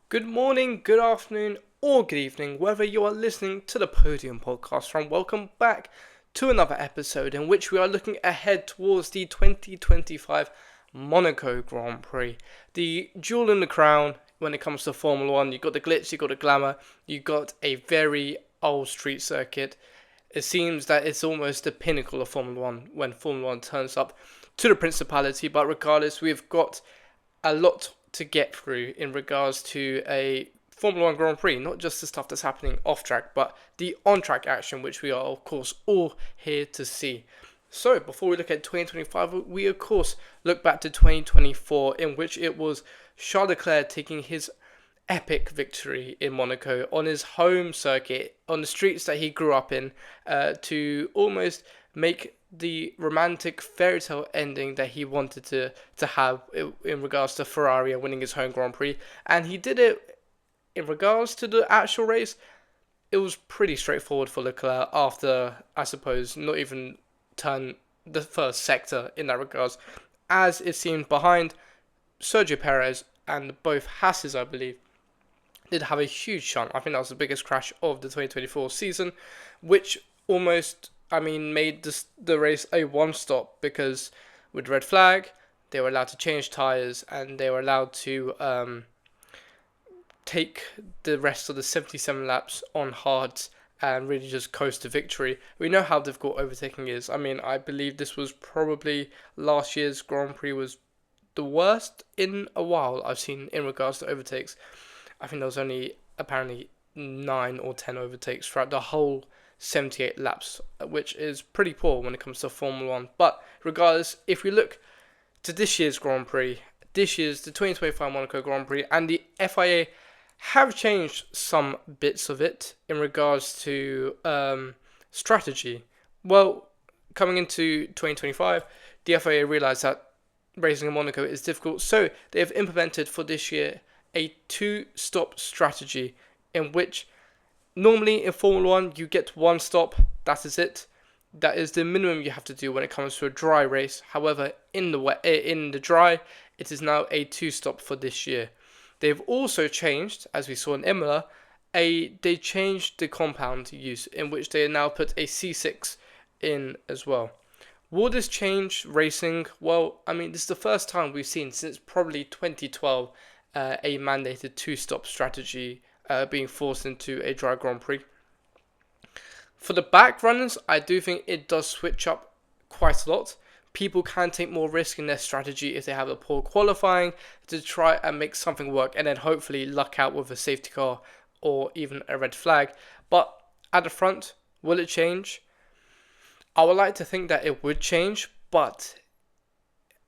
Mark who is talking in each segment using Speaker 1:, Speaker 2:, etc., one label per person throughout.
Speaker 1: Good morning, good afternoon, or good evening, whether you are listening to the Podium podcast from. Welcome back to another episode in which we are looking ahead towards the 2025 Monaco Grand Prix. The jewel in the crown when it comes to Formula One. You've got the glitz, you've got the glamour, you've got a very old street circuit. It seems that it's almost the pinnacle of Formula One when Formula One turns up to the Principality, but regardless, we've got a lot to get through in regards to a Formula One Grand Prix, not just the stuff that's happening off track, but the on track action, which we are, of course, all here to see. So, before we look at 2025, we, of course, look back to 2024, in which it was Charles Leclerc taking his epic victory in Monaco on his home circuit, on the streets that he grew up in, to almost make the romantic fairy tale ending that he wanted to have in regards to Ferrari and winning his home Grand Prix. And he did it in regards to the actual race. It was pretty straightforward for Leclerc after, I suppose, not even turn the first sector in that regards, as it seemed behind Sergio Perez and both Hasses, I believe, did have a huge shunt. I think that was the biggest crash of the 2024 season, which almost, made the race a one-stop because with red flag, they were allowed to change tyres and they were allowed to take the rest of the 77 laps on hards and really just coast to victory. We know how difficult overtaking is. I believe this was probably last year's Grand Prix was the worst in a while I've seen in regards to overtakes. I think there was only apparently 9 or 10 overtakes throughout the whole 78 laps, which is pretty poor when it comes to Formula One. But regardless, if we look to this year's Grand Prix, this year's the 2025 Monaco Grand Prix, and the FIA have changed some bits of it in regards to strategy. Well, coming into 2025, the FIA realised that racing in Monaco is difficult, so they have implemented for this year a two-stop strategy in which normally in Formula 1 you get one stop, that is it. That is the minimum you have to do when it comes to a dry race. However, in the dry, it is now a two-stop for this year. They've also changed, as we saw in Imola, they changed the compound use in which they now put a C6 in as well. Will this change racing? Well, this is the first time we've seen since probably 2012 a mandated two-stop strategy being forced into a dry Grand Prix. For the back runners, I do think it does switch up quite a lot. People can take more risk in their strategy if they have a poor qualifying to try and make something work and then hopefully luck out with a safety car or even a red flag. But at the front, will it change? I would like to think that it would change, but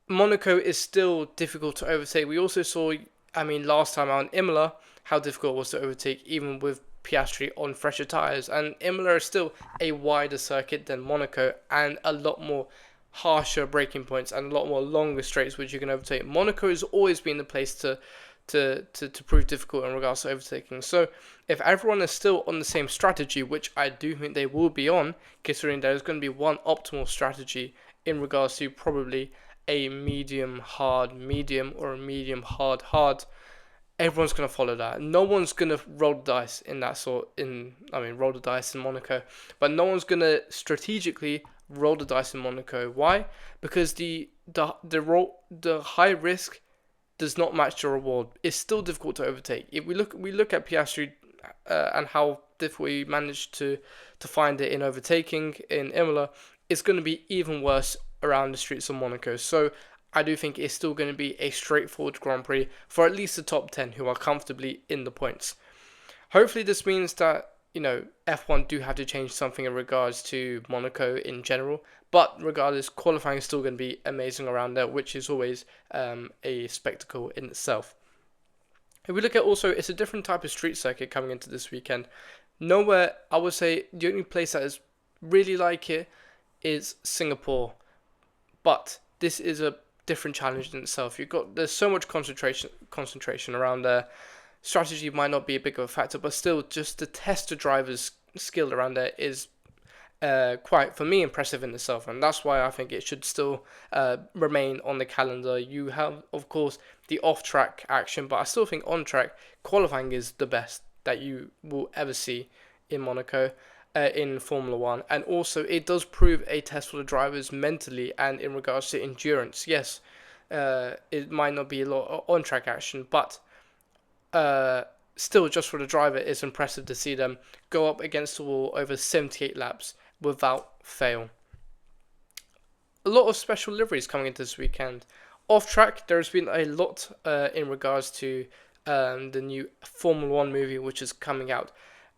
Speaker 1: Monaco is still difficult to overtake. We also saw last time out in Imola, how difficult it was to overtake even with Piastri on fresher tyres. And Imola is still a wider circuit than Monaco and a lot more harsher braking points and a lot more longer straights which you can overtake. Monaco has always been the place to prove difficult in regards to overtaking. So if everyone is still on the same strategy, which I do think they will be on, considering there is going to be one optimal strategy in regards to probably a medium hard medium or a medium hard hard, everyone's going to follow that. No one's going to roll the dice in that roll the dice in Monaco, but no one's going to strategically roll the dice in Monaco. Why? Because the high risk does not match the reward. It's still difficult to overtake. If we look at Piastri and how difficult he managed to find it in overtaking in Imola, it's going to be even worse around the streets of Monaco. So I do think it's still going to be a straightforward Grand Prix for at least the top 10 who are comfortably in the points. Hopefully this means that, F1 do have to change something in regards to Monaco in general. But regardless, qualifying is still going to be amazing around there, which is always a spectacle in itself. If we look at also, it's a different type of street circuit coming into this weekend. Nowhere, I would say, the only place that is really like it is Singapore. But this is a different challenge in itself. There's so much concentration around there. Strategy might not be a big of a factor, but still, just to test the driver's skill around there is quite, for me, impressive in itself, and that's why I think it should still remain on the calendar. You have, of course, the off-track action, but I still think on-track qualifying is the best that you will ever see in Monaco, in Formula One, and also it does prove a test for the drivers mentally and in regards to endurance. Yes, it might not be a lot of on-track action, but still, just for the driver, it's impressive to see them go up against the wall over 78 laps without fail. A lot of special liveries coming into this weekend. Off track, there's been a lot in regards to the new Formula One movie, which is coming out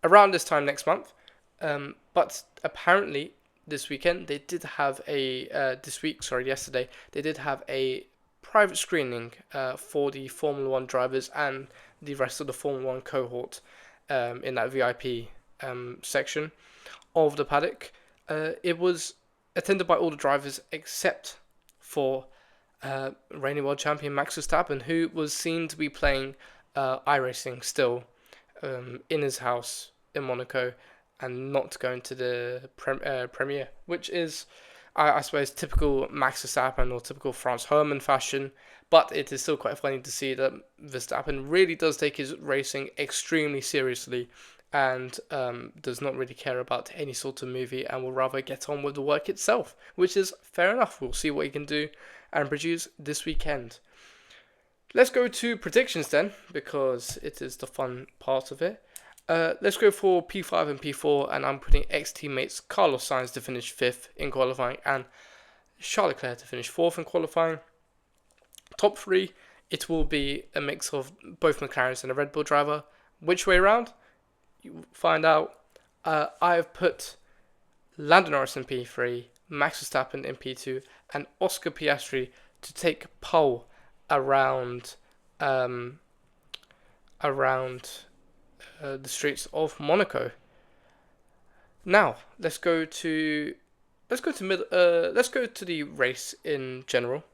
Speaker 1: around this time next month. But apparently, this weekend they did have yesterday they did have a private screening for the Formula One drivers and the rest of the Formula One cohort in that VIP section of the paddock. It was attended by all the drivers except for reigning world champion Max Verstappen, who was seen to be playing iRacing still in his house in Monaco and not going to the premiere, which is, I suppose, typical Max Verstappen or typical Franz Hermann fashion. But it is still quite funny to see that Verstappen really does take his racing extremely seriously and does not really care about any sort of movie and will rather get on with the work itself, which is fair enough. We'll see what he can do and produce this weekend. Let's go to predictions then, because it is the fun part of it. Let's go for P5 and P4, and I'm putting ex-teammates Carlos Sainz to finish 5th in qualifying and Charles Leclerc to finish 4th in qualifying. Top 3, it will be a mix of both McLarens and a Red Bull driver. Which way around? You find out. I've put Lando Norris in P3, Max Verstappen in P2, and Oscar Piastri to take pole around the streets of Monaco. Now let's go to the race in general.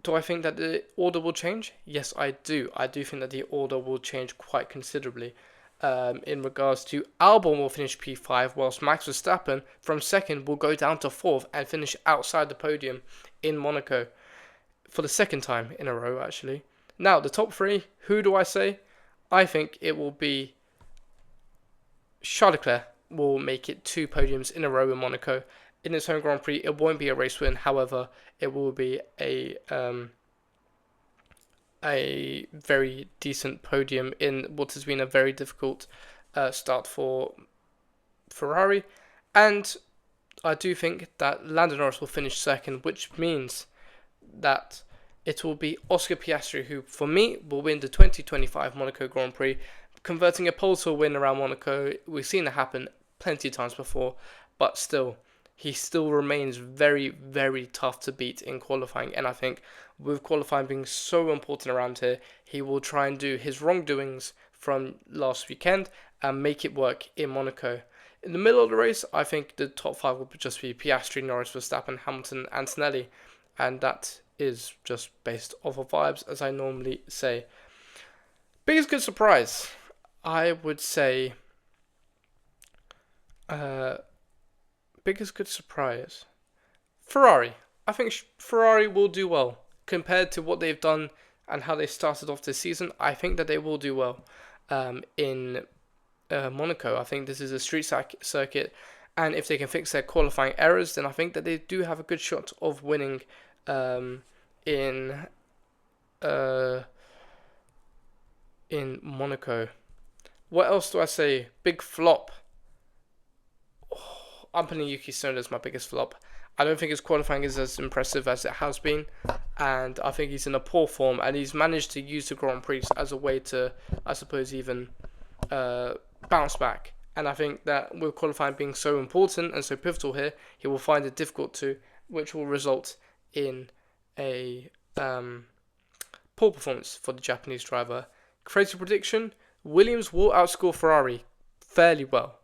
Speaker 1: Do I think that the order will change? Yes, I do. I do think that the order will change quite considerably. In regards to Albon will finish P5, whilst Max Verstappen from 2nd will go down to 4th and finish outside the podium in Monaco for the 2nd time in a row, actually. Now, the top 3, who do I say? I think it will be Charles Leclerc will make it 2 podiums in a row in Monaco. In its home Grand Prix, it won't be a race win. However, it will be a very decent podium in what has been a very difficult start for Ferrari. And I do think that Lando Norris will finish 2nd, which means that it will be Oscar Piastri who, for me, will win the 2025 Monaco Grand Prix, converting a pole to a win around Monaco. We've seen it happen plenty of times before, but still, he still remains very, very tough to beat in qualifying. And I think with qualifying being so important around here, he will try and do his wrongdoings from last weekend and make it work in Monaco. In the middle of the race, I think the top 5 will just be Piastri, Norris, Verstappen, Hamilton, Antonelli. And that is just based off of vibes, as I normally say. Biggest good surprise, I would say... biggest good surprise, Ferrari. I think Ferrari will do well compared to what they've done and how they started off this season. I think that they will do well in Monaco. I think this is a street circuit, and if they can fix their qualifying errors, then I think that they do have a good shot of winning in Monaco. What else do I say? Big flop. I'm putting Yuki Tsunoda as my biggest flop. I don't think his qualifying is as impressive as it has been, and I think he's in a poor form, and he's managed to use the Grand Prix as a way to, I suppose, even bounce back. And I think that with qualifying being so important and so pivotal here, he will find it difficult to, which will result in a poor performance for the Japanese driver. Crazy prediction, Williams will outscore Ferrari fairly well.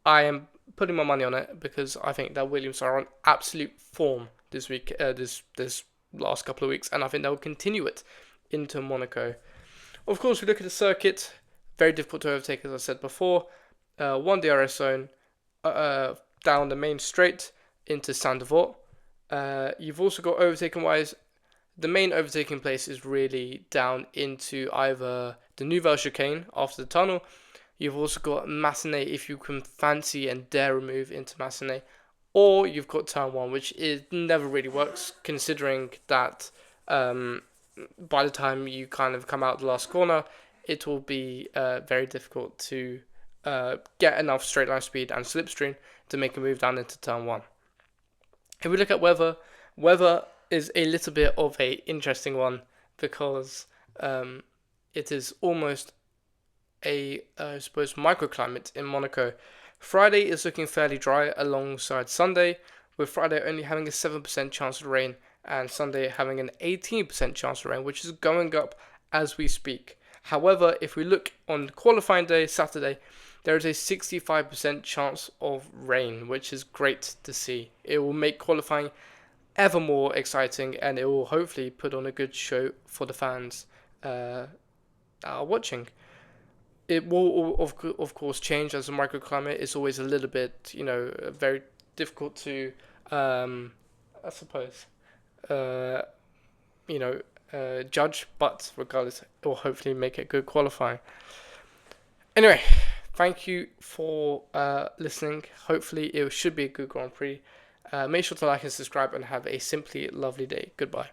Speaker 1: I am putting my money on it because I think that Williams are on absolute form this week, this last couple of weeks, and I think they'll continue it into Monaco. Of course, we look at the circuit, very difficult to overtake, as I said before. One DRS zone. down the main straight into Sandevort. You've also got overtaking wise. The main overtaking place is really down into either the Nouvelle Chicane after the tunnel. You've also got Massenet if you can fancy and dare move into Massenet. Or you've got turn 1, which never really works, considering that by the time you kind of come out the last corner, it will be very difficult to get enough straight line speed and slipstream to make a move down into turn 1. If we look at weather is a little bit of a interesting one because it is almost I suppose, microclimate in Monaco. Friday is looking fairly dry alongside Sunday, with Friday only having a 7% chance of rain and Sunday having an 18% chance of rain, which is going up as we speak. However, if we look on qualifying day, Saturday, there is a 65% chance of rain, which is great to see. It will make qualifying ever more exciting and it will hopefully put on a good show for the fans that are watching. It will, of course, change as a microclimate. It's always a little bit, very difficult to, I suppose, judge. But regardless, it will hopefully make it good qualifying. Anyway, thank you for listening. Hopefully, it should be a good Grand Prix. Make sure to like and subscribe and have a simply lovely day. Goodbye.